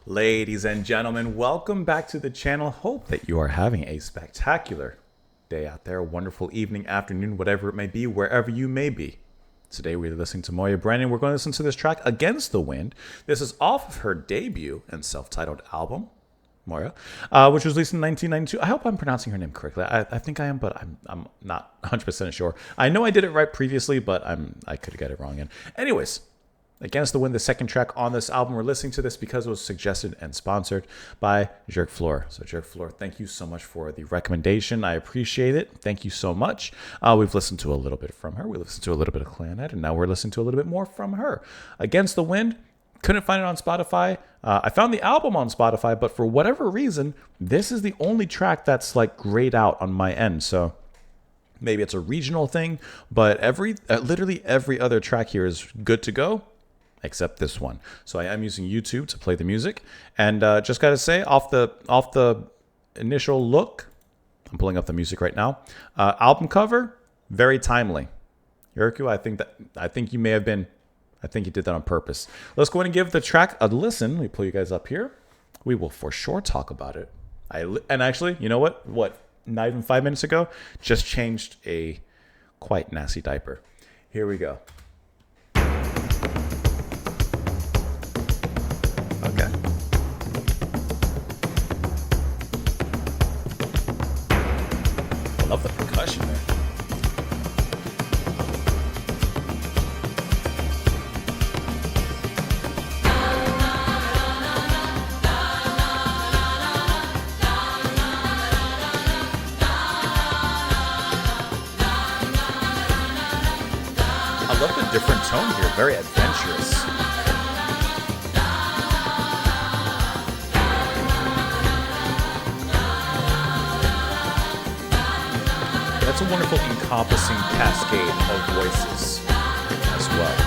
Ladies and gentlemen, welcome back to the channel. Hope that you are having a spectacular day out there, wonderful evening, afternoon, whatever it may be, wherever you may be. Today we're listening to Maire Brennan. We're going to listen to this track, Against the Wind. This is off of her debut and self-titled album, Maire, which was released in 1992. I hope I'm pronouncing her name correctly. I think I am, but I'm not 100% sure. I know I did it right previously, but I could get it wrong again. Anyways, Against the Wind, the second track on this album. We're listening to this because it was suggested and sponsored by Jerk Floor. So Jerk Floor, thank you so much for the recommendation. I appreciate it. Thank you so much. We've listened to a little bit from her. We listened to a little bit of Clarinet, and now we're listening to a little bit more from her. Against the Wind, couldn't find it on Spotify. I found the album on Spotify, but for whatever reason, this is the only track that's like grayed out on my end. So maybe it's a regional thing, but literally every other track here is good to go, except this one. So I am using YouTube to play the music, and just gotta say, off the initial look, I'm pulling up the music right now. Album cover, very timely. Lyrical, I think you did that on purpose. Let's go ahead and give the track a listen. Let me pull you guys up here. We will for sure talk about it. And actually, you know what? Not even 5 minutes ago, just changed a quite nasty diaper. Here we go. Okay. I love the percussion there. I love the different tone here, very adventurous. That's a wonderful encompassing cascade of voices as well.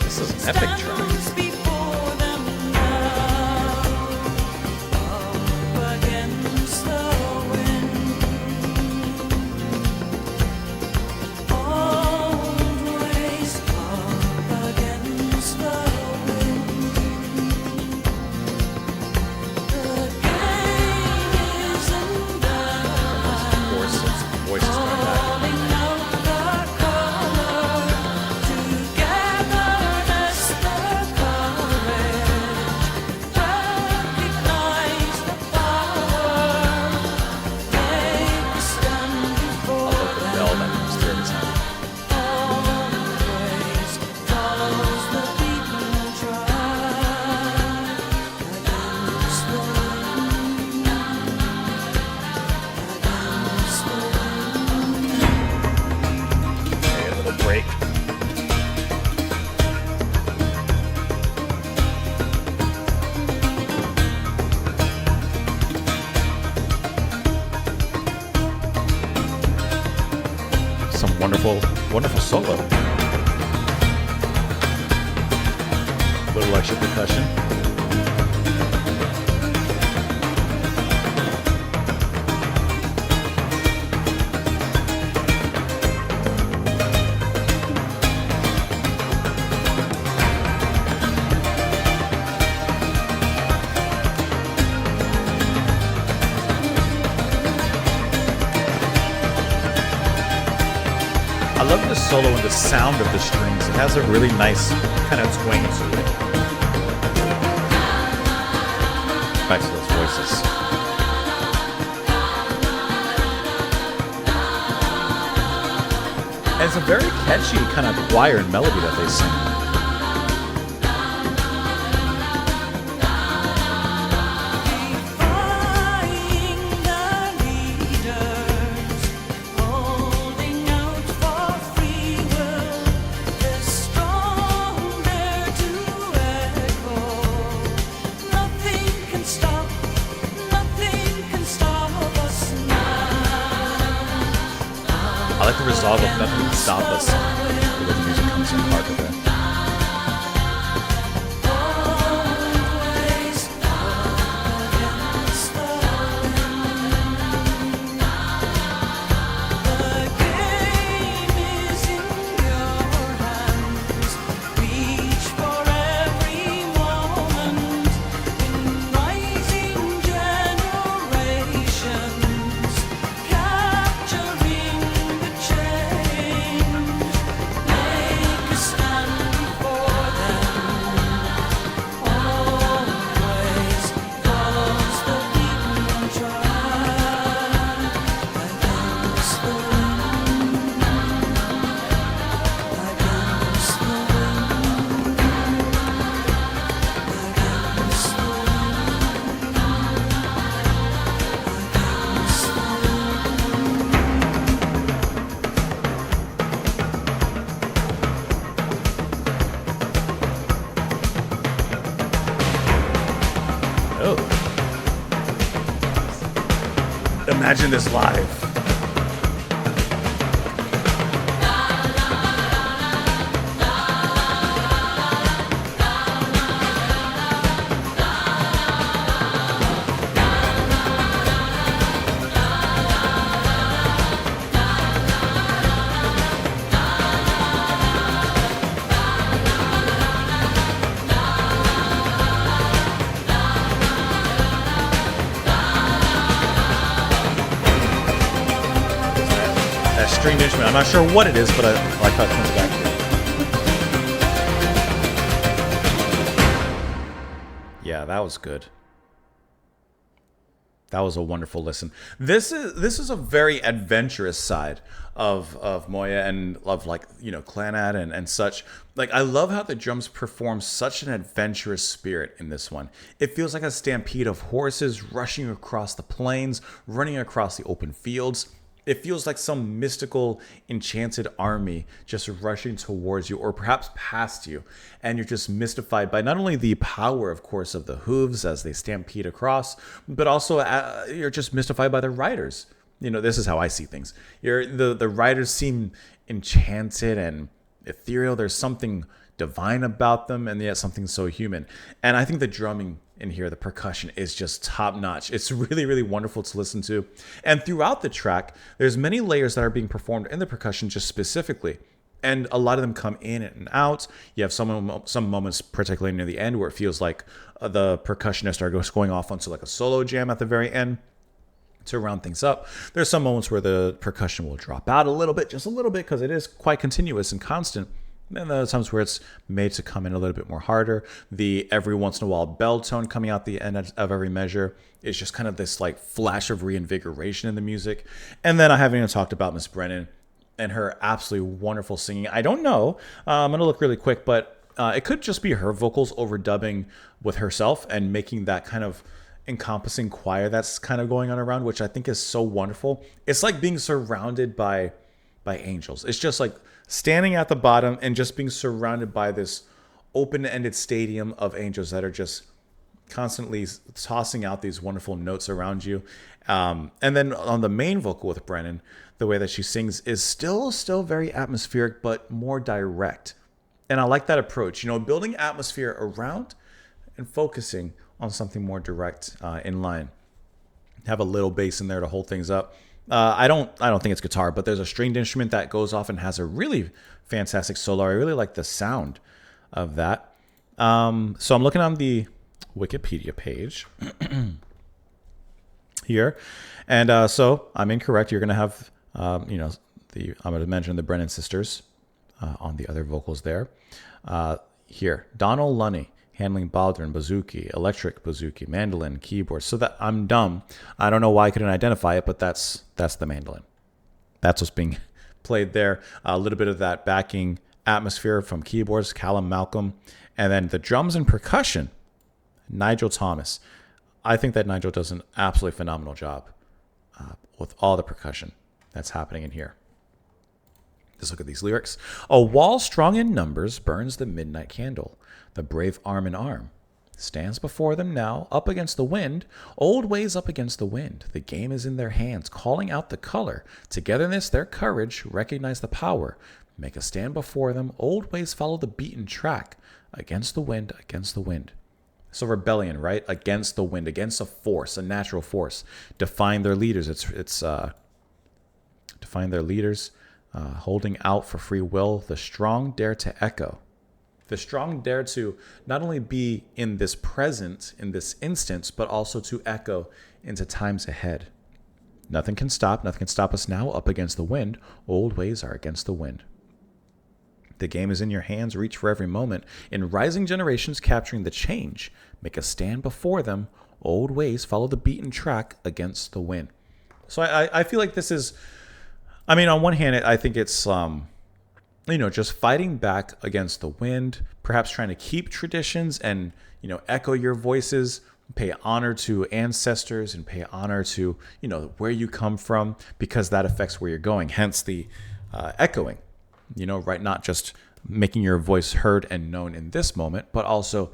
This is an epic track. Break. Some wonderful solo. Little extra percussion. I love the solo and the sound of the strings. It has a really nice kind of twang to it. Back to those voices. And it's a very catchy kind of choir and melody that they sing. I like the resolve of nothing can stop stop us. The way the music comes in hard with it. Imagine this live. Stringed instrument. I'm not sure what it is, but I like how it comes back here. Yeah, that was good. That was a wonderful listen. This is a very adventurous side of Moya and of, like, you know, Clannad and such. Like, I love how the drums perform such an adventurous spirit in this one. It feels like a stampede of horses rushing across the plains, running across the open fields. It feels like some mystical, enchanted army just rushing towards you, or perhaps past you. And you're just mystified by not only the power, of course, of the hooves as they stampede across, but also you're just mystified by the riders. You know, this is how I see things. The riders seem enchanted and ethereal. There's something divine about them, and yet something so human. And I think the drumming in here, the percussion, is just top notch. It's really, really wonderful to listen to. And throughout the track, there's many layers that are being performed in the percussion just specifically. And a lot of them come in and out. You have some moments, particularly near the end, where it feels like the percussionists are just going off onto like a solo jam at the very end to round things up. There's some moments where the percussion will drop out a little bit, just a little bit, because it is quite continuous and constant. And there are times where it's made to come in a little bit more harder. The every once in a while bell tone coming out the end of every measure is just kind of this like flash of reinvigoration in the music. And then I haven't even talked about Miss Brennan and her absolutely wonderful singing. I don't know. I'm going to look really quick, but it could just be her vocals overdubbing with herself and making that kind of encompassing choir that's kind of going on around, which I think is so wonderful. It's like being surrounded by angels. It's just like standing at the bottom and just being surrounded by this open-ended stadium of angels that are just constantly tossing out these wonderful notes around you. And then on the main vocal with Brennan, the way that she sings is still very atmospheric, but more direct. And I like that approach, you know, building atmosphere around and focusing on something more direct in line. Have a little bass in there to hold things up. I don't think it's guitar, but there's a stringed instrument that goes off and has a really fantastic solo. I really like the sound of that. So I'm looking on the Wikipedia page here, and so I'm incorrect. You're gonna have, I'm gonna mention the Brennan sisters on the other vocals there. Here, Donald Lunny handling baldron, bouzouki, electric bouzouki, mandolin, keyboard. So that I'm dumb. I don't know why I couldn't identify it, but that's the mandolin. That's what's being played there. A little bit of that backing atmosphere from keyboards, Callum Malcolm, and then the drums and percussion, Nigel Thomas. I think that Nigel does an absolutely phenomenal job with all the percussion that's happening in here. Let's look at these lyrics. A wall strong in numbers burns the midnight candle. The brave arm in arm stands before them now, up against the wind, old ways up against the wind. The game is in their hands, calling out the color. Togetherness, their courage, recognize the power. Make a stand before them, old ways follow the beaten track. Against the wind, against the wind. So rebellion, right? Against the wind, against a force, a natural force. Define their leaders. It's define their leaders, holding out for free will. The strong dare to echo. The strong dare to not only be in this present, in this instance, but also to echo into times ahead. Nothing can stop us now, up against the wind. Old ways are against the wind. The game is in your hands, reach for every moment. In rising generations capturing the change, make a stand before them. Old ways follow the beaten track against the wind. So I feel like this is, I mean, on one hand, I think it's, just fighting back against the wind, perhaps trying to keep traditions and, echo your voices, pay honor to ancestors and pay honor to, where you come from, because that affects where you're going. Hence the echoing, right? Not just making your voice heard and known in this moment, but also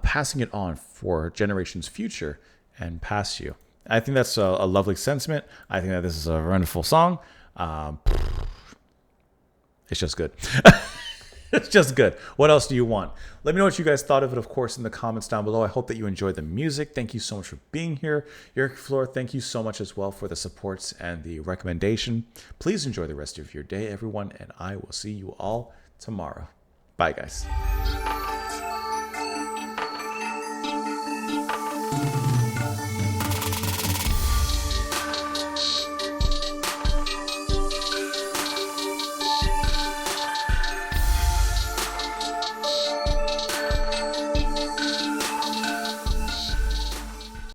passing it on for generations future and past you. I think that's a lovely sentiment. I think that this is a wonderful song. It's just good. It's just good. What else do you want? Let me know what you guys thought of it, of course, in the comments down below. I hope that you enjoyed the music. Thank you so much for being here. Lyrical Floor, thank you so much as well for the supports and the recommendation. Please enjoy the rest of your day, everyone, and I will see you all tomorrow. Bye, guys.